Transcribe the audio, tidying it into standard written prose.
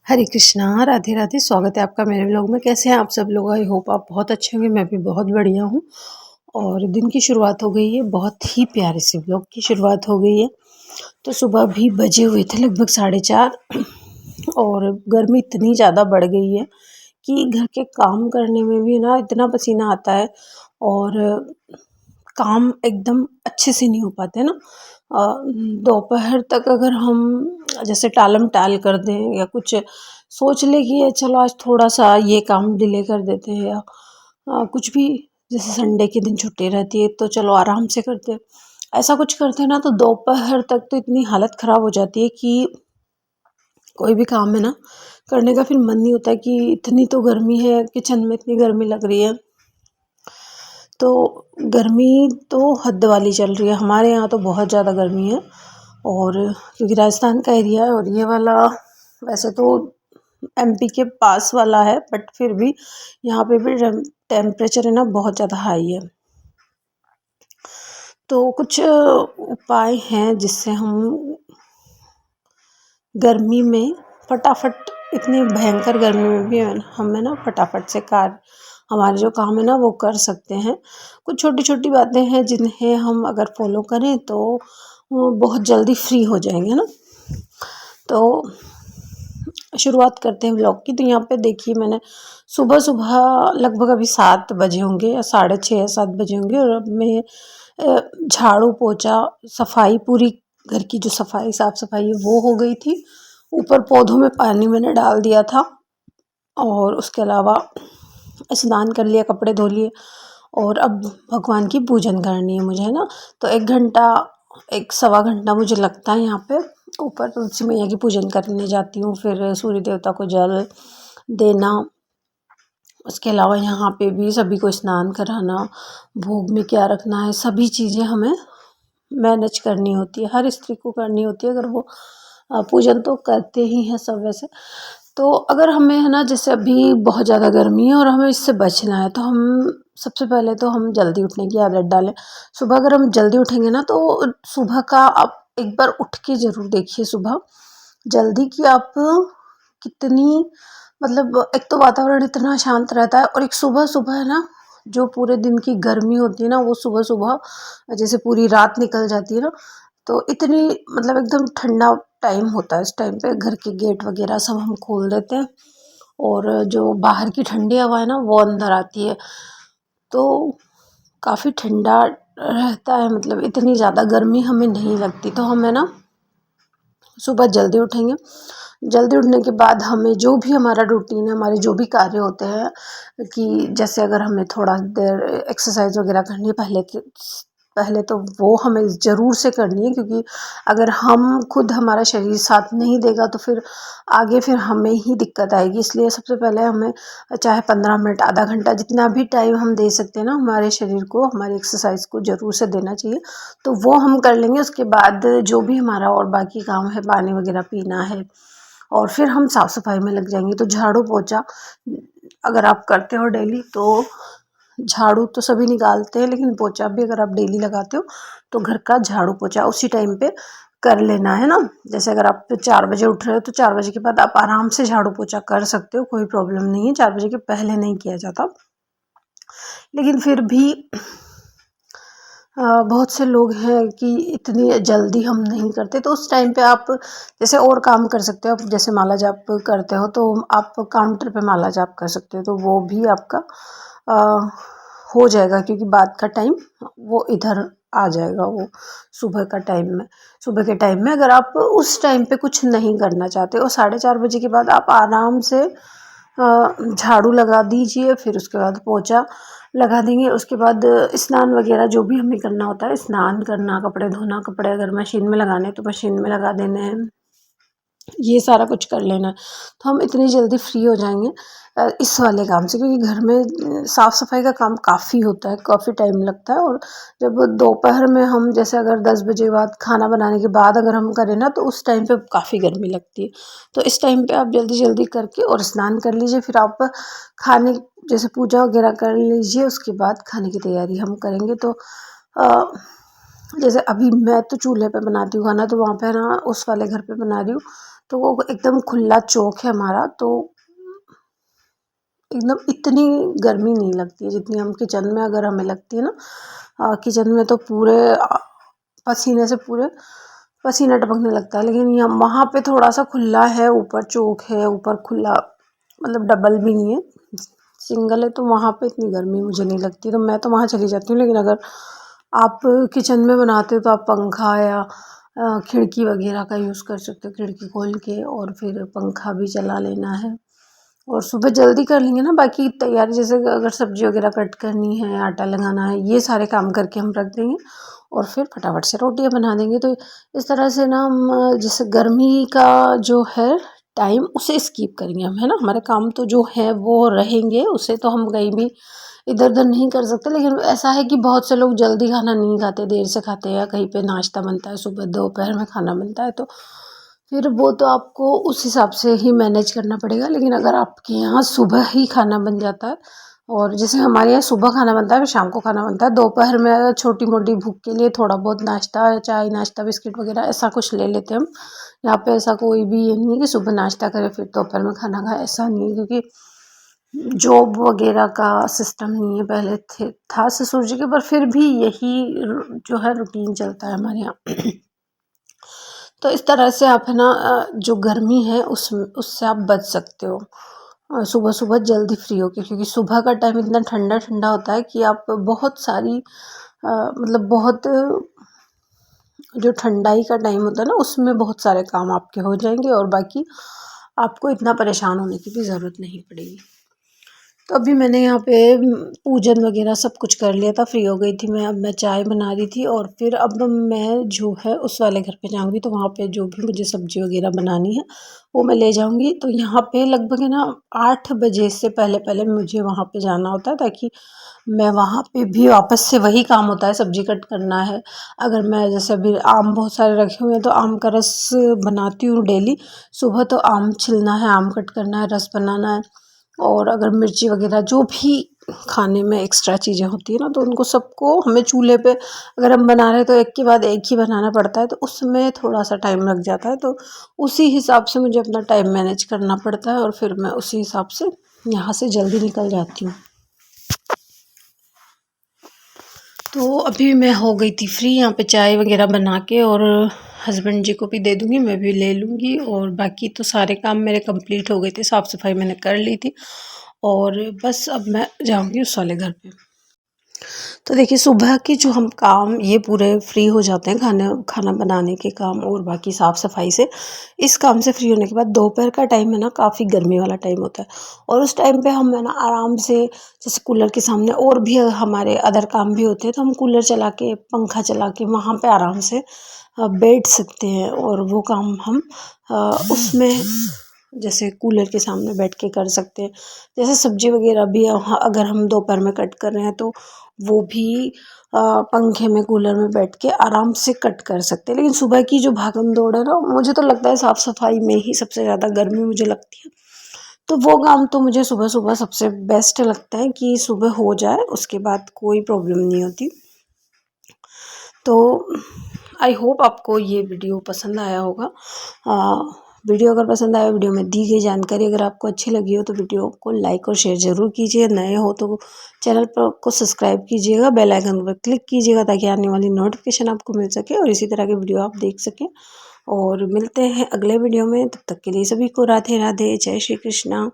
हरे कृष्णा, राधे राधे। स्वागत है आपका मेरे व्लॉग में। कैसे हैं आप सब लोग? आई होप आप बहुत अच्छे होंगे। मैं भी बहुत बढ़िया हूँ। और दिन की शुरुआत हो गई है, बहुत ही प्यारे से व्लॉग की शुरुआत हो गई है। तो सुबह भी बजे हुए थे लगभग 4:30 और गर्मी इतनी ज़्यादा बढ़ गई है कि घर के काम करने में भी ना इतना पसीना आता है और काम एकदम अच्छे से नहीं हो पाते ना। दोपहर तक अगर हम जैसे टालम टाल कर दें या कुछ सोच ले कि ये चलो आज थोड़ा सा ये काम डिले कर देते हैं या कुछ भी, जैसे संडे के दिन छुट्टी रहती है तो चलो आराम से करते हैं, ऐसा कुछ करते हैं ना तो दोपहर तक तो इतनी हालत ख़राब हो जाती है कि कोई भी काम है ना करने का फिर मन नहीं होता है कि इतनी तो गर्मी है, किचन में इतनी गर्मी लग रही है। तो गर्मी तो हद वाली चल रही है हमारे यहाँ, तो बहुत ज़्यादा गर्मी है। और क्योंकि राजस्थान का एरिया है और ये वाला वैसे तो एमपी के पास वाला है, बट फिर भी यहाँ पे भी टेम्परेचर है ना बहुत ज़्यादा हाई है। तो कुछ उपाय हैं जिससे हम गर्मी में फटाफट, इतनी भयंकर गर्मी में भी हमें ना फटाफट से कार्य, हमारे जो काम है ना वो कर सकते हैं। कुछ छोटी छोटी बातें हैं जिन्हें हम अगर फॉलो करें तो वो बहुत जल्दी फ्री हो जाएंगे ना। तो शुरुआत करते हैं व्लॉग की। तो यहाँ पे देखिए मैंने सुबह सुबह लगभग अभी 7 बजे होंगे या 6:30 या 7 बजे होंगे और अब मैं झाड़ू पोछा सफाई, पूरी घर की जो सफाई साफ सफाई है वो हो गई थी। ऊपर पौधों में पानी मैंने डाल दिया था और उसके अलावा स्नान कर लिया, कपड़े धो लिए और अब भगवान की पूजन करनी है मुझे, है ना। तो 1 घंटा, 1 सवा घंटा मुझे लगता है यहाँ पे ऊपर तुलसी मैया की पूजन करने जाती हूँ, फिर सूर्य देवता को जल देना, उसके अलावा यहाँ पे भी सभी को स्नान कराना, भोग में क्या रखना है, सभी चीज़ें हमें मैनेज करनी होती है, हर स्त्री को करनी होती है। अगर वो पूजन तो करते ही हैं सब वैसे। तो अगर हमें है ना, जैसे अभी बहुत ज़्यादा गर्मी है और हमें इससे बचना है तो हम सबसे पहले तो हम जल्दी उठने की आदत डालें। सुबह अगर हम जल्दी उठेंगे ना तो सुबह का आप एक बार उठ के ज़रूर देखिए सुबह जल्दी कि आप कितनी, मतलब एक तो वातावरण इतना शांत रहता है और एक सुबह सुबह है ना जो पूरे दिन की गर्मी होती है ना वो सुबह सुबह जैसे पूरी रात निकल जाती है ना, तो इतनी मतलब एकदम ठंडा टाइम होता है। इस टाइम पे घर के गेट वगैरह सब हम खोल देते हैं और जो बाहर की ठंडी हवा है ना वो अंदर आती है, तो काफ़ी ठंडा रहता है, मतलब इतनी ज़्यादा गर्मी हमें नहीं लगती। तो हमें ना सुबह जल्दी उठेंगे, जल्दी उठने के बाद हमें जो भी हमारा रूटीन है, हमारे जो भी कार्य होते हैं, कि जैसे अगर हमें थोड़ा देर एक्सरसाइज वगैरह करनी है पहले तो वो हमें ज़रूर से करनी है, क्योंकि अगर हम खुद, हमारा शरीर साथ नहीं देगा तो फिर आगे फिर हमें ही दिक्कत आएगी। इसलिए सबसे पहले हमें चाहे 15 मिनट, आधा घंटा, जितना भी टाइम हम दे सकते हैं ना हमारे शरीर को, हमारी एक्सरसाइज को ज़रूर से देना चाहिए। तो वो हम कर लेंगे। उसके बाद जो भी हमारा और बाकी काम है, पानी वगैरह पीना है और फिर हम साफ़ सफाई में लग जाएंगे। तो झाड़ू पोछा अगर आप करते हो डेली, तो झाड़ू तो सभी निकालते हैं लेकिन पोछा भी अगर आप डेली लगाते हो तो घर का झाड़ू पोछा उसी टाइम पे कर लेना, है ना। जैसे अगर आप 4 बजे उठ रहे हो तो 4 बजे के बाद आप आराम से झाड़ू पोछा कर सकते हो, कोई प्रॉब्लम नहीं है। 4 बजे के पहले नहीं किया जाता, लेकिन फिर भी बहुत से लोग हैं कि इतनी जल्दी हम नहीं करते, तो उस टाइम पे आप जैसे और काम कर सकते हो। आप जैसे माला जाप करते हो तो आप काउंटर पे माला जाप कर सकते हो, तो वो भी आपका हो जाएगा, क्योंकि बाद का टाइम वो इधर आ जाएगा, वो सुबह का टाइम में। सुबह के टाइम में अगर आप उस टाइम पे कुछ नहीं करना चाहते और 4:30 बजे के बाद आप आराम से झाड़ू लगा दीजिए, फिर उसके बाद पोछा लगा देंगे। उसके बाद स्नान वगैरह जो भी हमें करना होता है, स्नान करना, कपड़े धोना, कपड़े अगर मशीन में लगाने तो मशीन में लगा देने हैं, ये सारा कुछ कर लेना है। तो हम इतनी जल्दी फ्री हो जाएंगे इस वाले काम से, क्योंकि घर में साफ़ सफाई का काम काफ़ी होता है, काफ़ी टाइम लगता है। और जब दोपहर में हम जैसे अगर 10 बजे बाद खाना बनाने के बाद अगर हम करें ना तो उस टाइम पे काफ़ी गर्मी लगती है। तो इस टाइम पे आप जल्दी जल्दी करके और स्नान कर लीजिए, फिर आप खाने, जैसे पूजा वगैरह कर लीजिए, उसके बाद खाने की तैयारी हम करेंगे। तो जैसे अभी मैं तो चूल्हे पे बनाती हूँ खाना, तो वहाँ पे ना उस वाले घर पे बना रही हूँ तो वो एकदम खुला चौक है हमारा, तो एकदम इतनी गर्मी नहीं लगती है जितनी हम किचन में अगर हमें लगती है ना। किचन में तो पूरे पसीने से पूरे पसीना टपकने लगता है, लेकिन यहाँ वहाँ पे थोड़ा सा खुला है, ऊपर चौक है, ऊपर खुला, मतलब डबल भी नहीं है, सिंगल है, तो वहाँ पे इतनी गर्मी मुझे नहीं लगती, तो मैं तो वहाँ चली जाती हूँ। लेकिन अगर आप किचन में बनाते हो तो आप पंखा या खिड़की वगैरह का यूज़ कर सकते हो, खिड़की खोल के और फिर पंखा भी चला लेना है। और सुबह जल्दी कर लेंगे ना बाकी तैयारी, जैसे अगर सब्जी वगैरह कट करनी है, आटा लगाना है, ये सारे काम करके हम रख देंगे और फिर फटाफट से रोटियां बना देंगे। तो इस तरह से ना हम जैसे गर्मी का जो है टाइम उसे स्किप करेंगे हम, है ना। हमारे काम तो जो है वो रहेंगे, उसे तो हम कहीं भी इधर उधर नहीं कर सकते। लेकिन ऐसा है कि बहुत से लोग जल्दी खाना नहीं खाते, देर से खाते हैं, या कहीं पे नाश्ता बनता है, सुबह दोपहर में खाना बनता है, तो फिर वो तो आपको उस हिसाब से ही मैनेज करना पड़ेगा। लेकिन अगर आपके यहाँ सुबह ही खाना बन जाता है, और जैसे हमारे यहाँ सुबह खाना बनता है, फिर शाम को खाना बनता है, दोपहर में अगर छोटी मोटी भूख के लिए थोड़ा बहुत नाश्ता, चाय नाश्ता, बिस्किट वगैरह ऐसा कुछ ले लेते हैं हम। यहाँ पे ऐसा कोई भी ये नहीं है कि सुबह नाश्ता करें फिर दोपहर में खाना खाए, ऐसा नहीं है, क्योंकि जॉब वगैरह का सिस्टम नहीं है। पहले था ससुर जी के, पर फिर भी यही जो है रूटीन चलता है हमारे यहाँ। तो इस तरह से आप है ना जो गर्मी है उससे आप बच सकते हो सुबह सुबह जल्दी फ्री होके, क्योंकि सुबह का टाइम इतना ठंडा ठंडा होता है कि आप बहुत सारी मतलब बहुत जो ठंडाई का टाइम होता है ना, उसमें बहुत सारे काम आपके हो जाएंगे और बाकी आपको इतना परेशान होने की भी ज़रूरत नहीं पड़ेगी। तो अभी मैंने यहाँ पे पूजन वगैरह सब कुछ कर लिया था, फ्री हो गई थी मैं। अब मैं चाय बना रही थी और फिर अब मैं जो है उस वाले घर पे जाऊँगी, तो वहाँ पे जो भी मुझे सब्ज़ी वगैरह बनानी है वो मैं ले जाऊँगी। तो यहाँ पे लगभग है ना 8 बजे से पहले पहले मुझे वहाँ पे जाना होता है, ताकि मैं वहाँ पे भी वापस से वही काम होता है, सब्ज़ी कट करना है। अगर मैं जैसे अभी आम बहुत सारे रखे हुए हैं तो आम का रस बनाती हूँ डेली सुबह, तो आम छिलना है, आम कट करना है, रस बनाना है। और अगर मिर्ची वगैरह जो भी खाने में एक्स्ट्रा चीज़ें होती है ना, तो उनको सबको हमें चूल्हे पे अगर हम बना रहे हैं तो एक के बाद एक ही बनाना पड़ता है, तो उसमें थोड़ा सा टाइम लग जाता है। तो उसी हिसाब से मुझे अपना टाइम मैनेज करना पड़ता है और फिर मैं उसी हिसाब से यहाँ से जल्दी निकल जाती हूँ। तो अभी मैं हो गई थी फ्री, यहाँ पे चाय वगैरह बना के और हस्बैंड जी को भी दे दूँगी, मैं भी ले लूँगी। और बाकी तो सारे काम मेरे कंप्लीट हो गए थे, साफ़ सफाई मैंने कर ली थी और बस अब मैं जाऊँगी उस वाले घर पे। तो देखिए सुबह के जो हम काम ये पूरे फ्री हो जाते हैं, खाना बनाने के काम और बाकी साफ़ सफाई से। इस काम से फ्री होने के बाद दोपहर का टाइम है ना काफ़ी गर्मी वाला टाइम होता है, और उस टाइम पे हम है ना आराम से जैसे कूलर के सामने और भी हमारे अदर काम भी होते हैं, तो हम कूलर चला के पंखा चला के वहाँ पे आराम से बैठ सकते हैं और वो काम हम उसमें जैसे कूलर के सामने बैठ के कर सकते हैं। जैसे सब्जी वगैरह भी अगर हम दोपहर में कट कर रहे हैं तो वो भी पंखे में कूलर में बैठ के आराम से कट कर सकते हैं। लेकिन सुबह की जो भागम दौड़ है ना, मुझे तो लगता है साफ़ सफाई में ही सबसे ज़्यादा गर्मी मुझे लगती है। तो वो काम तो मुझे सुबह सुबह सबसे बेस्ट लगता है कि सुबह हो जाए, उसके बाद कोई प्रॉब्लम नहीं होती। तो आई होप आपको ये वीडियो पसंद आया होगा। वीडियो अगर पसंद आया, वीडियो में दी गई जानकारी अगर आपको अच्छी लगी हो तो वीडियो को लाइक और शेयर ज़रूर कीजिए। नए हो तो चैनल पर को सब्सक्राइब कीजिएगा, बेल आइकन पर क्लिक कीजिएगा ताकि आने वाली नोटिफिकेशन आपको मिल सके और इसी तरह के वीडियो आप देख सकें। और मिलते हैं अगले वीडियो में, तब तक के लिए सभी को राधे राधे, जय श्री कृष्णा।